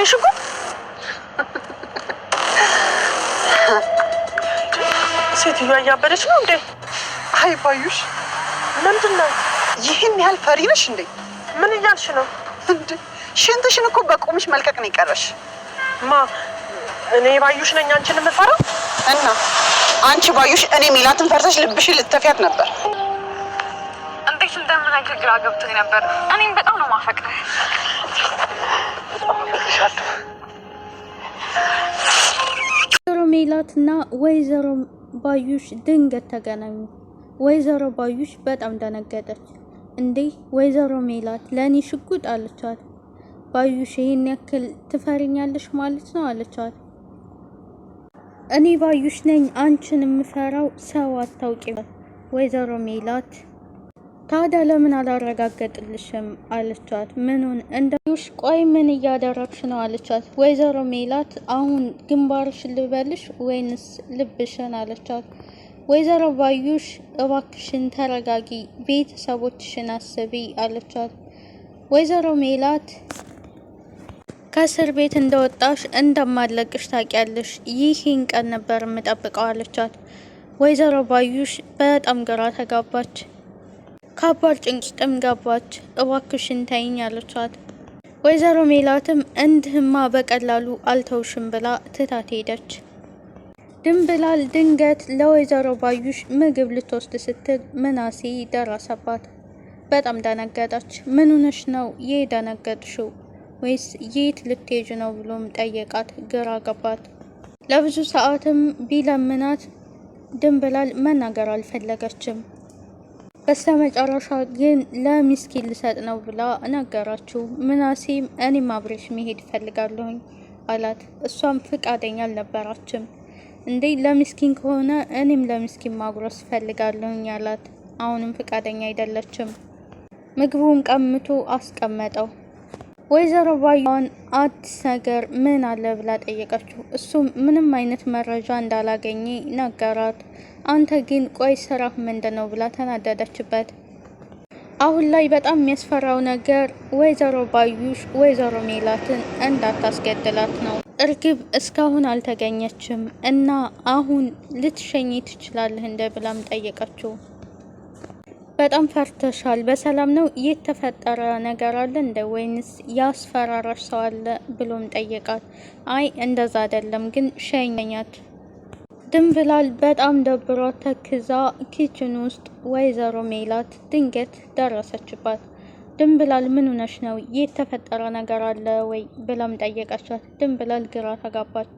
ለኔ ሽጉ ሴትዮዋ እያበደች ነው እንዴ? አይ ባዩሽ ምንድነው? ይህን ያህል ፈሪ ነሽ እንዴ? ምን እያልሽ ነው እንዴ? ሽንትሽን እኮ በቁምሽ መልቀቅ ነው የቀረሽ። ማ እኔ ባዩሽ ነኝ አንቺን የምፈራው? እና አንቺ ባዩሽ እኔ ሜላትን ፈርተሽ ልብሽን ልትተፊያት ነበር። እንዴት እንደምነግርህ ግራ ገብቶኝ ነበር። እኔም በጣም ነው የማፈቅርህ። ወይዘሮ ሜላትና ወይዘሮ ባዩሽ ድንገት ተገናኙ። ወይዘሮ ባዩሽ በጣም ደነገጠች። እንዴ ወይዘሮ ሜላት ለእኔ ሽጉጥ አለቻት። ባዩሽ ይህን ያክል ትፈሪኛለሽ ማለት ነው አለቻት። እኔ ባዩሽ ነኝ አንቺን የምፈራው ሰው አታውቂም። ወይዘሮ ሜላት ታዲያ ለምን አላረጋገጥልሽም አለቻት። ምኑን እንዳዩሽ? ቆይ ምን እያደረግሽ ነው አለቻት። ወይዘሮ ሜላት አሁን ግንባርሽን ልበልሽ ወይንስ ልብሽን አለቻት። ወይዘሮ ባዩሽ እባክሽን ተረጋጊ፣ ቤተሰቦችሽን አስቢ አለቻት። ወይዘሮ ሜላት ከእስር ቤት እንደወጣሽ እንደማለቅሽ ታውቂያለሽ፣ ይህን ቀን ነበር የምጠብቀው አለቻት። ወይዘሮ ባዩሽ በጣም ግራ ተጋባች፣ ከባድ ጭንቅ ውስጥም ገባች። እባክሽን ተይኝ አለቻት። ወይዘሮ ሜላትም እንድህማ በቀላሉ አልተውሽም ብላ ትታት ሄደች። ድንብላል ድንገት ለወይዘሮ ባዩሽ ምግብ ልትወስድ ስትል ምናሴ ደረሰባት። በጣም ደነገጠች። ምን ሆነሽ ነው የደነገጥሽው? ወይስ የት ልትሄጂ ነው ብሎም ጠየቃት። ግራ ገባት። ለብዙ ሰዓትም ቢለምናት ድንብላል መናገር አልፈለገችም። በስተመጨረሻ ግን ለሚስኪን ልሰጥ ነው ብላ ነገራችሁ። ምናሴም እኔም አብሬሽ መሄድ እፈልጋለሁኝ አላት። እሷም ፍቃደኛ አልነበራችም። እንዴ ለሚስኪን ከሆነ እኔም ለሚስኪን ማጉረስ እፈልጋለሁኝ አላት። አሁንም ፍቃደኛ አይደለችም። ምግቡን ቀምቶ አስቀመጠው። ወይዘሮ ባዩን አዲስ ነገር ምን አለ ብላ ጠየቀችው። እሱም ምንም አይነት መረጃ እንዳላገኘ ነገራት። አንተ ግን ቆይ ስራህ ምንድነው ብላ ተናደደችበት። አሁን ላይ በጣም የሚያስፈራው ነገር ወይዘሮ ባዩሽ ወይዘሮ ሜላትን እንዳታስገድላት ነው። እርግብ እስካሁን አልተገኘችም እና አሁን ልትሸኝ ትችላለህ እንደ ብላም ጠየቀችው። በጣም ፈርተሻል? በሰላም ነው? የተፈጠረ ነገር አለ እንደ ወይንስ ያስፈራራሽ ሰው አለ ብሎም ጠየቃት። አይ እንደዛ አይደለም ግን ሸኘኛት። ድንብላል በጣም ደብሯት ተክዛ ኪችን ውስጥ ወይዘሮ ሜላት ድንገት ደረሰችባት። ድንብላል ምን ሆነሽ ነው? የተፈጠረ ነገር አለ ወይ ብላም ጠየቀቻት። ድንብላል ግራ ተጋባች።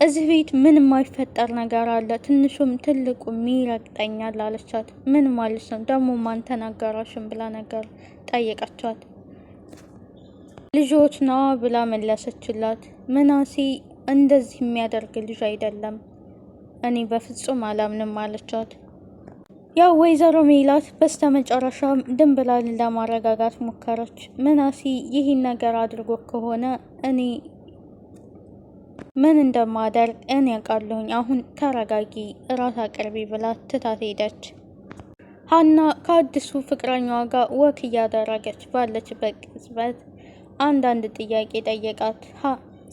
እዚህ ቤት ምን የማይፈጠር ነገር አለ? ትንሹም ትልቁም ይረግጠኛል አለቻት። ምን ማለት ነው ደግሞ? ማን ተናገራሽም ብላ ነገር ጠየቀቻት። ልጆች ነዋ ብላ መለሰችላት። ምናሴ እንደዚህ የሚያደርግ ልጅ አይደለም፣ እኔ በፍጹም አላምንም አለቻት። ያው ወይዘሮ ሜላት በስተመጨረሻም ድንብላልን ለማረጋጋት ሞከረች። ምናሴ ይህን ነገር አድርጎ ከሆነ እኔ ምን እንደማደርግ እኔ ያውቃለሁኝ፣ አሁን ተረጋጊ፣ እራት አቅርቢ ብላ ትታት ሄደች። ሀና ከአዲሱ ፍቅረኛዋ ጋር ወክ እያደረገች ባለችበት ቅጽበት አንዳንድ ጥያቄ ጠየቃት።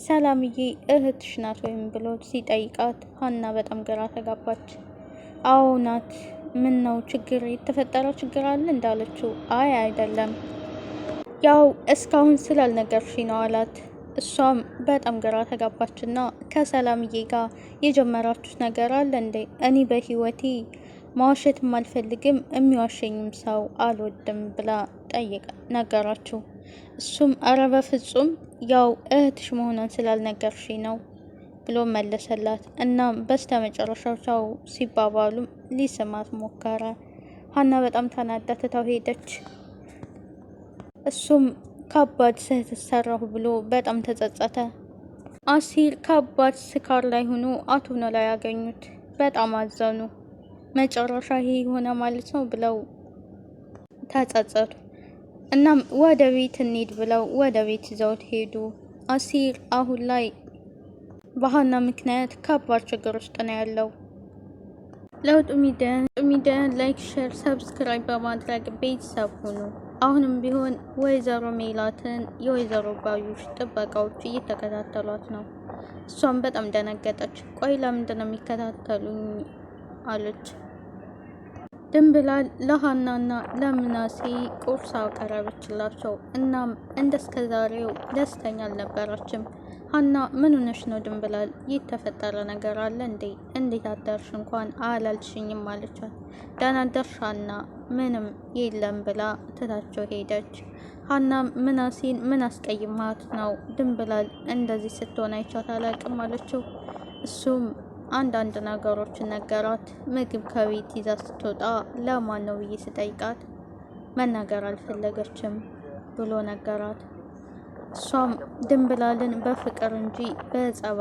ሰላምዬ እህትሽ ናት ወይም ብሎ ሲጠይቃት ሀና በጣም ግራ ተጋባች። አዎ ናት። ምን ነው ችግር የተፈጠረ ችግር አለ እንዳለችው፣ አይ አይደለም፣ ያው እስካሁን ስላልነገርሽኝ ነው አላት። እሷም በጣም ግራ ተጋባችና ከሰላምዬ ጋር የጀመራችሁት ነገር አለ እንዴ? እኔ በህይወቴ ማዋሸትም አልፈልግም የሚዋሸኝም ሰው አልወድም ብላ ነገራችሁ። እሱም አረ በፍጹም ያው እህትሽ መሆኗን ስላልነገርሽኝ ነው ብሎ መለሰላት። እናም በስተመጨረሻው ሲባባሉ ሊስማት ሞከረ። ሀና በጣም ተናዳ ትታው ሄደች። እሱም ከባድ ስህተት ሰራሁ ብሎ በጣም ተጸጸተ። አሲር ከባድ ስካር ላይ ሆኖ አቶ ኖላዊ ያገኙት። በጣም አዘኑ። መጨረሻ ይሄ ሆነ ማለት ነው ብለው ተጸጸቱ። እናም ወደ ቤት እንሂድ ብለው ወደ ቤት ይዘውት ሄዱ። አሲር አሁን ላይ በሀና ምክንያት ከባድ ችግር ውስጥ ነው ያለው። ለውጥ ሚዲያን ላይክ፣ ሼር፣ ሰብስክራይብ በማድረግ ቤተሰብ ሁኑ። አሁንም ቢሆን ወይዘሮ ሜላትን የወይዘሮ ባዩሽ ጥበቃዎች እየተከታተሏት ነው። እሷም በጣም ደነገጠች። ቆይ ለምንድን ነው የሚከታተሉኝ አለች። ድንብላል ለሀናና ለምናሴ ቁርስ አቀረበችላቸው። እናም እንደስከዛሬው ደስተኛ አልነበረችም። ሀና ምን ሆነሽ ነው ድንብላል? የተፈጠረ ነገር አለ እንዴ? እንዴት አደርሽ እንኳን አላልሽኝም አለቻት። ደህና አደርሽ ሀና? ምንም የለም ብላ ትታቸው ሄደች። ሀና ምናሴን ምን አስቀይማት ነው ድንብላል እንደዚህ ስትሆን አይቻት አላቅም አለችው። እሱም አንዳንድ ነገሮችን ነገራት። ምግብ ከቤት ይዛ ስትወጣ ለማን ነው ብዬ ስጠይቃት መናገር አልፈለገችም ብሎ ነገራት። እሷም ድንብላልን በፍቅር እንጂ በጸብ